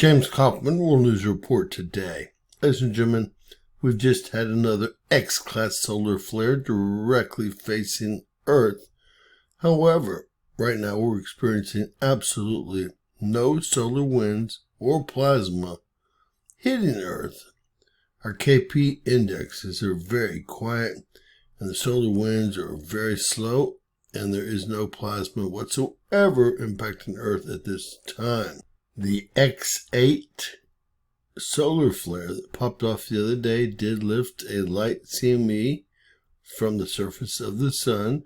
James Kaufman, World News Report today. Ladies and gentlemen, we've just had another X-class solar flare directly facing Earth. However, right now we're experiencing absolutely no solar winds or plasma hitting Earth. Our KP indexes are very quiet, and the solar winds are very slow, and there is no plasma whatsoever impacting Earth at this time. The X8 solar flare that popped off the other day did lift a light CME from the surface of the sun,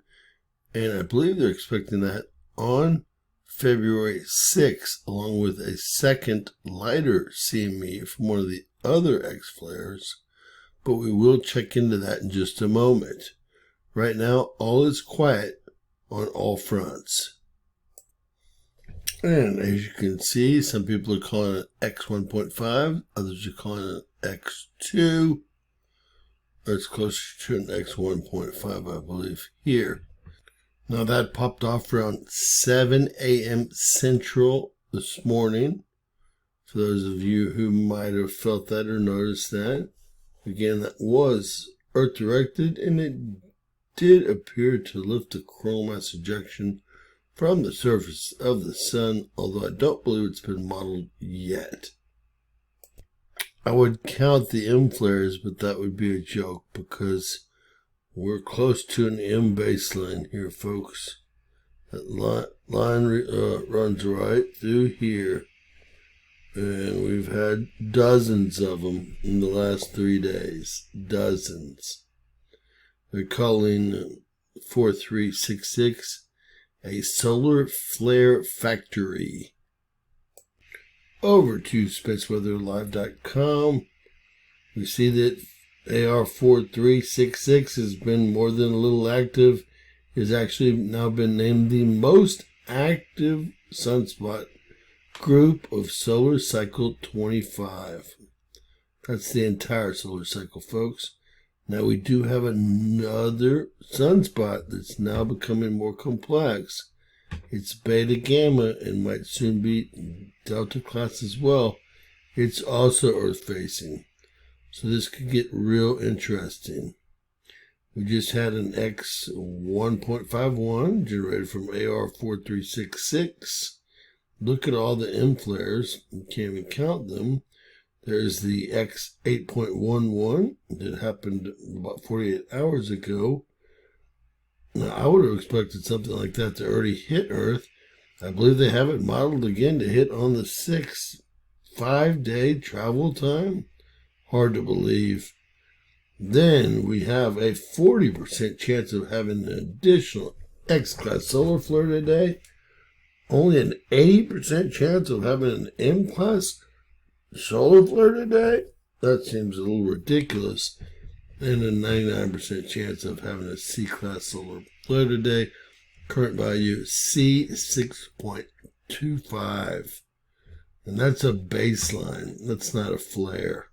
and I believe they're expecting that on February 6th, along with a second lighter CME from one of the other X flares, but we will check into that in just a moment. Right now, all is quiet on all fronts. And as you can see, some people are calling it X1.5, others are calling it X2. It's closer to an X1.5, I believe, here. Now that popped off around 7 a.m. Central this morning. For those of you who might have felt that or noticed that. Again, that was Earth-directed, and it did appear to lift the coronal mass ejection from the surface of the sun, although I don't believe it's been modeled yet. I would count the M flares, but that would be a joke because we're close to an M baseline here, folks. That line runs right through here, and we've had dozens of them in the last 3 days. Dozens. They're calling 4366 a solar flare factory. Over to spaceweatherlive.com. We see that AR4366 has been more than a little active. It has actually now been named the most active sunspot group of solar cycle 25. That's the entire solar cycle, folks. Now we do have another sunspot that's now becoming more complex. It's beta gamma and might soon be delta class as well. It's also Earth facing. So this could get real interesting. We just had an X1.51 generated from AR4366. Look at all the M flares. You can't even count them. There's the X8.11 that happened about 48 hours ago. Now, I would have expected something like that to already hit Earth. I believe they have it modeled again to hit on the 6th 5-day travel time. Hard to believe. Then we have a 40% chance of having an additional X-class solar flare today. Only an 80% chance of having an M-class solar flare today? That seems a little ridiculous. And a 99% chance of having a C-class solar flare today. Current value C6.25. And that's a baseline. That's not a flare.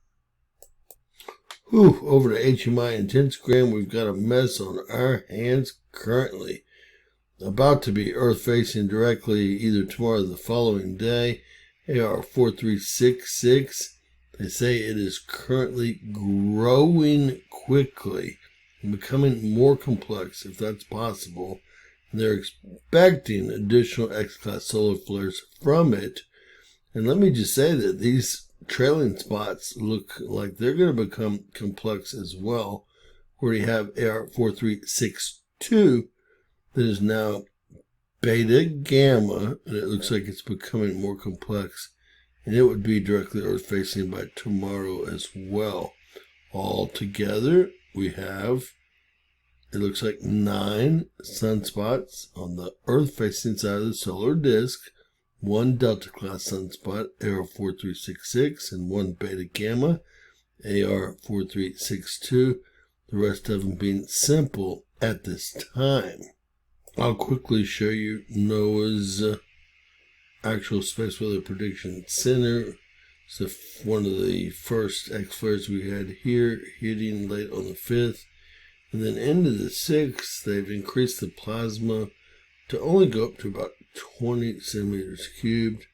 Over to HMI Intensegram, we've got a mess on our hands currently. About to be Earth facing directly either tomorrow or the following day. AR4366. They say it is currently growing quickly and becoming more complex, if that's possible. And they're expecting additional X-class solar flares from it. And let me just say that these trailing spots look like they're going to become complex as well, where you have AR4362 that is now beta gamma, and it looks like it's becoming more complex, and it would be directly Earth facing by tomorrow as well. All together, we have, it looks like 9 sunspots on the Earth facing side of the solar disk, 1 delta class sunspot, AR4366, and 1 beta gamma, AR4362, the rest of them being simple at this time. I'll quickly show you NOAA's actual Space Weather Prediction Center. It's one of the first X flares we had here, hitting late on the 5th. And then into the 6th, they've increased the plasma to only go up to about 20 centimeters cubed.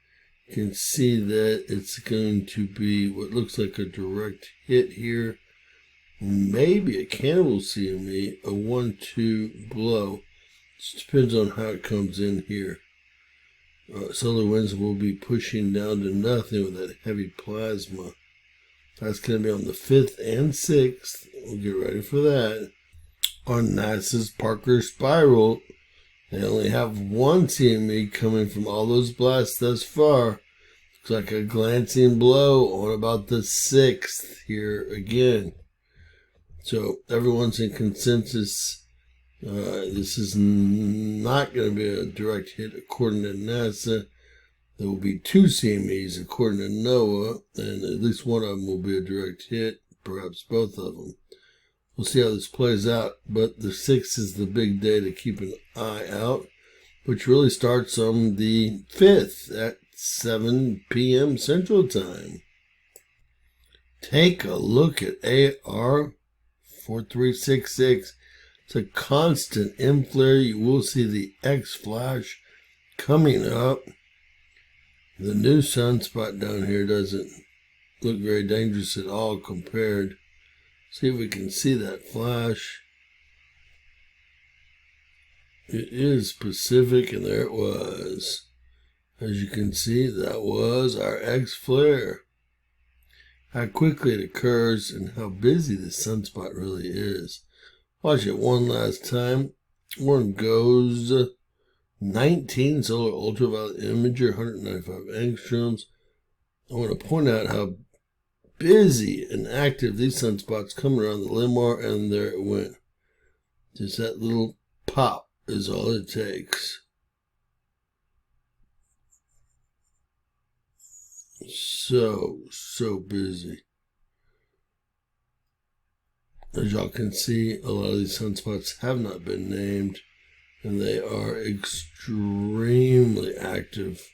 You can see that it's going to be what looks like a direct hit here. Maybe a cannibal CME, a 1-2 blow. Just depends on how it comes in here. Solar winds will be pushing down to nothing with that heavy plasma. That's going to be on the 5th and 6th. We'll get ready for that. On NASA's Parker Spiral, they only have one CME coming from all those blasts thus far. Looks like a glancing blow on about the 6th here again. So everyone's in consensus. This is not going to be a direct hit according to NASA. There will be 2 CMEs according to NOAA, and at least one of them will be a direct hit, perhaps both of them. We'll see how this plays out, but the 6th is the big day to keep an eye out, which really starts on the 5th at 7 p.m. Central Time. Take a look at AR 4366. It's a constant M flare. You will see the X flash coming up. The new sunspot down here doesn't look very dangerous at all compared. See if we can see that flash. It is Pacific, and there it was. As you can see, that was our X flare. How quickly it occurs and how busy the sunspot really is. Watch it one last time. One goes 19 solar ultraviolet imager, 195 angstroms. I want to point out how busy and active these sunspots come around the limb are, and there it went. Just that little pop is all it takes. So busy. As y'all can see, a lot of these sunspots have not been named, and they are extremely active.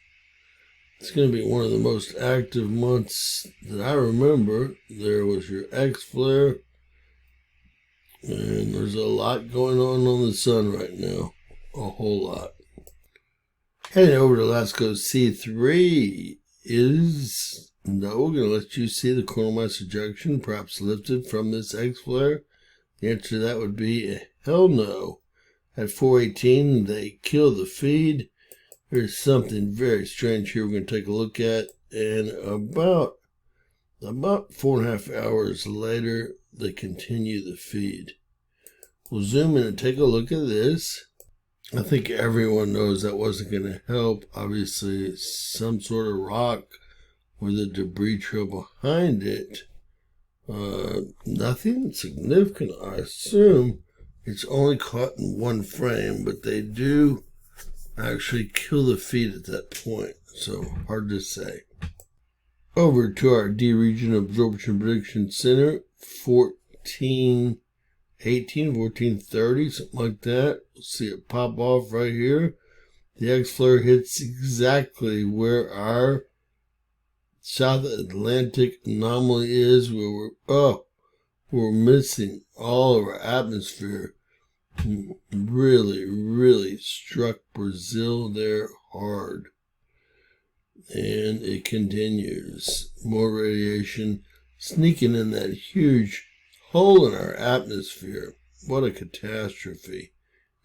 It's going to be one of the most active months that I remember. There was your X flare, and there's a lot going on the sun right now. A whole lot. Heading over to LASCO C3 is no, we're going to let you see the coronal mass ejection perhaps lifted from this X flare. The answer to that would be a hell no. At 418, they kill the feed. There's something very strange here we're going to take a look at. And about 4.5 hours later, they continue the feed. We'll zoom in and take a look at this. I think everyone knows that wasn't going to help. Obviously, some sort of rock with a debris trail behind it. Nothing significant, I assume. It's only caught in one frame, but they do actually kill the feed at that point. So, hard to say. Over to our D region absorption prediction center, 1418, 1430, something like that. We'll see it pop off right here. The X flare hits exactly where our South Atlantic anomaly is, where we're missing all of our atmosphere. Really struck Brazil there hard. And it continues. More radiation sneaking in that huge hole in our atmosphere. What a catastrophe.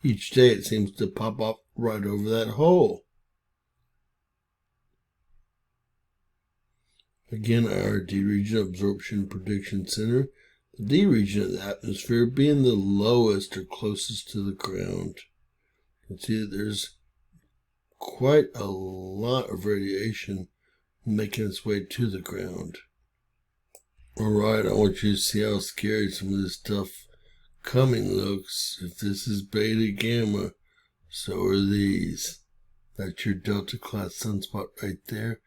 Each day it seems to pop up right over that hole. Again, our D region absorption prediction center. The D region of the atmosphere being the lowest or closest to the ground. You can see that there's quite a lot of radiation making its way to the ground. Alright, I want you to see how scary some of this stuff coming looks. If this is beta gamma, so are these. That's your Delta class sunspot right there.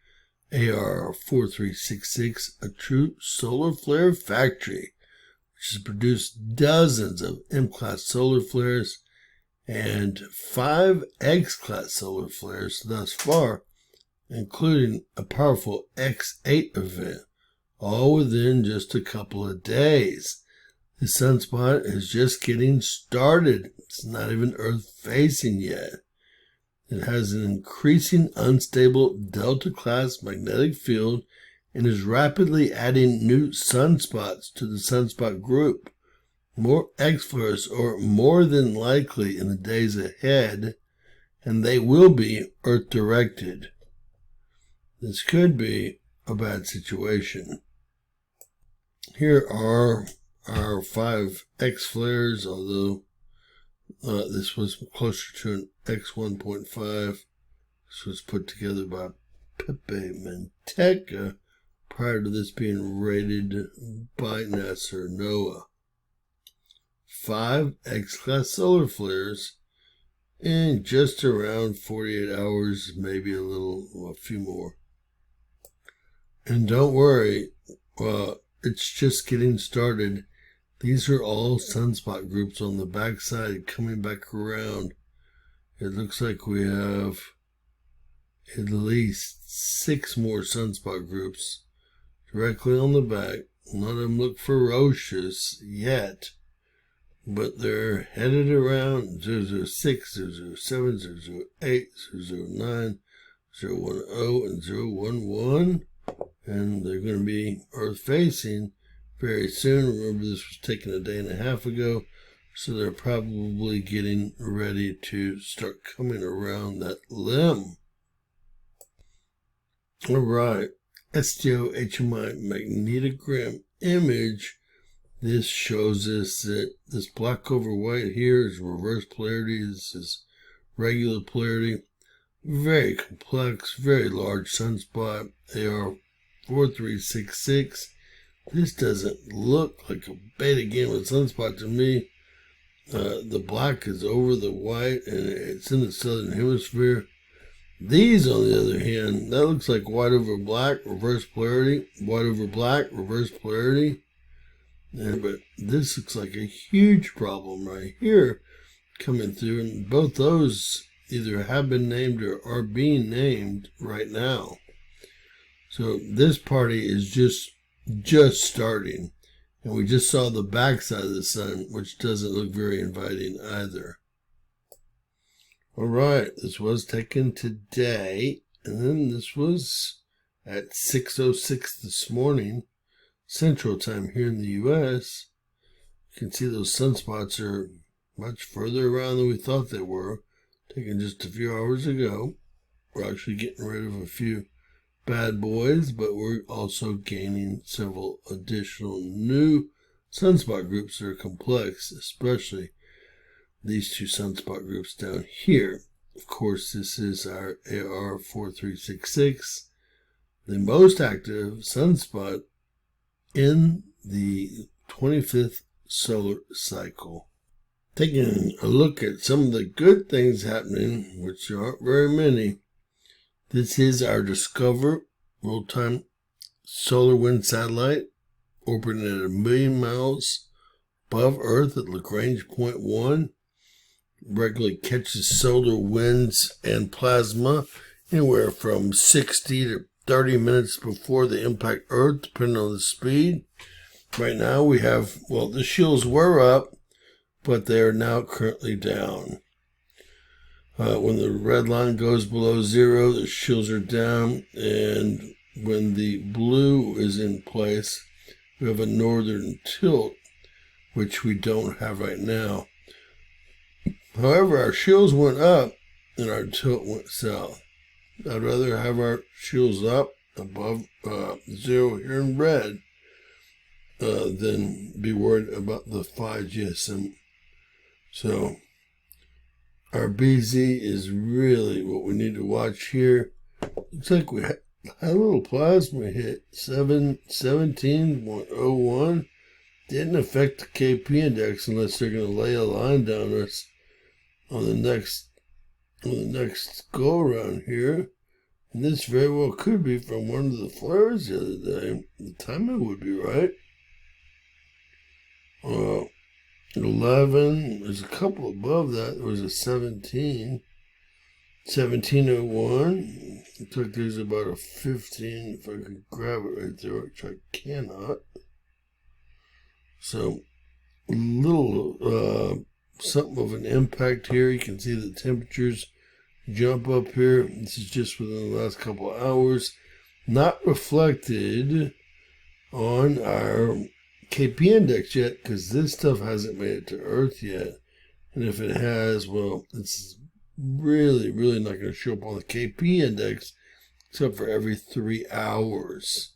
AR 4366, a true solar flare factory, which has produced dozens of M-class solar flares and 5 X-class solar flares thus far, including a powerful X8 event, all within just a couple of days. The sunspot is just getting started. It's not even Earth-facing yet. It has an increasing unstable delta-class magnetic field and is rapidly adding new sunspots to the sunspot group. More X-flares are more than likely in the days ahead, and they will be Earth-directed. This could be a bad situation. Here are our 5 X-flares, although this was closer to an X1.5. This was put together by Pepe Manteca prior to this being rated by NASA or NOAA. 5 X-class solar flares in just around 48 hours, maybe a few more. And don't worry, it's just getting started. These are all sunspot groups on the backside coming back around. It looks like we have at least 6 more sunspot groups directly on the back. None of them look ferocious yet, but they're headed around 006, 007, 008, 009, 010, and 011. And they're going to be Earth-facing very soon. Remember, this was taken a day and a half ago, so they're probably getting ready to start coming around that limb. All right, STO-HMI magnetogram image. This shows us that this black over white here is reverse polarity. This is regular polarity. Very complex, very large sunspot. AR 4366. This doesn't look like a beta gamma sunspot to me. The black is over the white and it's in the southern hemisphere. These, on the other hand, that looks like white over black, reverse polarity. White over black, reverse polarity. But this looks like a huge problem right here coming through. And both those either have been named or are being named right now. So this party is just starting, and we just saw the backside of the sun, which doesn't look very inviting either. All right, this was taken today, and then this was at 6:06 this morning, Central Time here in the U.S. You can see those sunspots are much further around than we thought they were, taken just a few hours ago. We're actually getting rid of a few bad boys, but we're also gaining several additional new sunspot groups that are complex, especially these 2 sunspot groups down here. Of course, this is our AR 4366, the most active sunspot in the 25th solar cycle. Taking a look at some of the good things happening, which aren't very many. This is our Discover real-time solar wind satellite, orbiting at 1 million miles above Earth at Lagrange point 1. Regularly catches solar winds and plasma anywhere from 60 to 30 minutes before they impact Earth, depending on the speed. Right now we have, the shields were up, but they are now currently down. When the red line goes below 0, the shields are down, and when the blue is in place, we have a northern tilt, which we don't have right now. However, our shields went up and our tilt went south. I'd rather have our shields up above 0 here in red than be worried about the 5 GSM. So our BZ is really what we need to watch here. Looks like we had a little plasma hit, 17.01. Didn't affect the KP index unless they're going to lay a line down us on the next go around here. And this very well could be from one of the flares the other day. The timing would be right. 11, there's a couple above that. There was a 1701. Looks like there's about a 15, if I could grab it right there, which I cannot. So, a little something of an impact here. You can see the temperatures jump up here. This is just within the last couple of hours. Not reflected on our KP index yet, because this stuff hasn't made it to Earth yet. And if it has, well, it's really not going to show up on the KP index except for every 3 hours.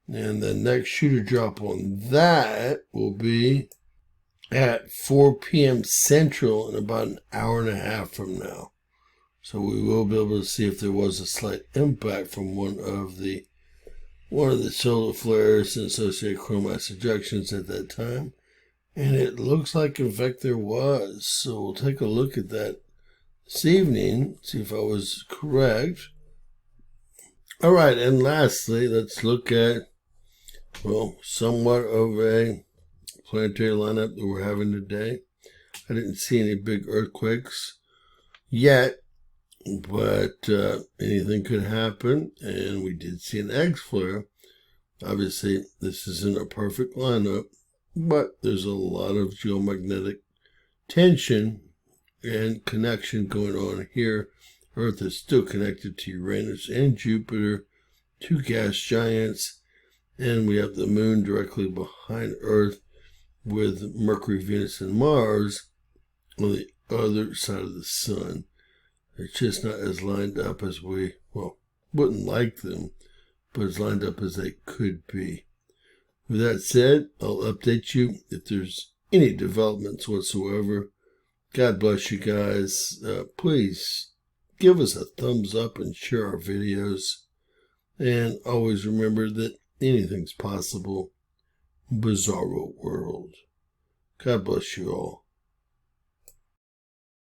And the next shooter drop on that will be at 4 p.m. Central in about an hour and a half from now. So we will be able to see if there was a slight impact from one of the solar flares and associated chromite ejections at that time. And it looks like, in fact, there was. So we'll take a look at that this evening, see if I was correct. All right, and lastly, let's look at, well, somewhat of a planetary lineup that we're having today. I didn't see any big earthquakes yet, but anything could happen, and we did see an X flare. Obviously, this isn't a perfect lineup, but there's a lot of geomagnetic tension and connection going on here. Earth is still connected to Uranus and Jupiter, 2 gas giants, and we have the moon directly behind Earth with Mercury, Venus, and Mars on the other side of the sun. It's just not as lined up as we, well, wouldn't like them, but as lined up as they could be. With that said, I'll update you if there's any developments whatsoever. God bless you guys. Please give us a thumbs up and share our videos. And always remember that anything's possible. Bizarro world. God bless you all.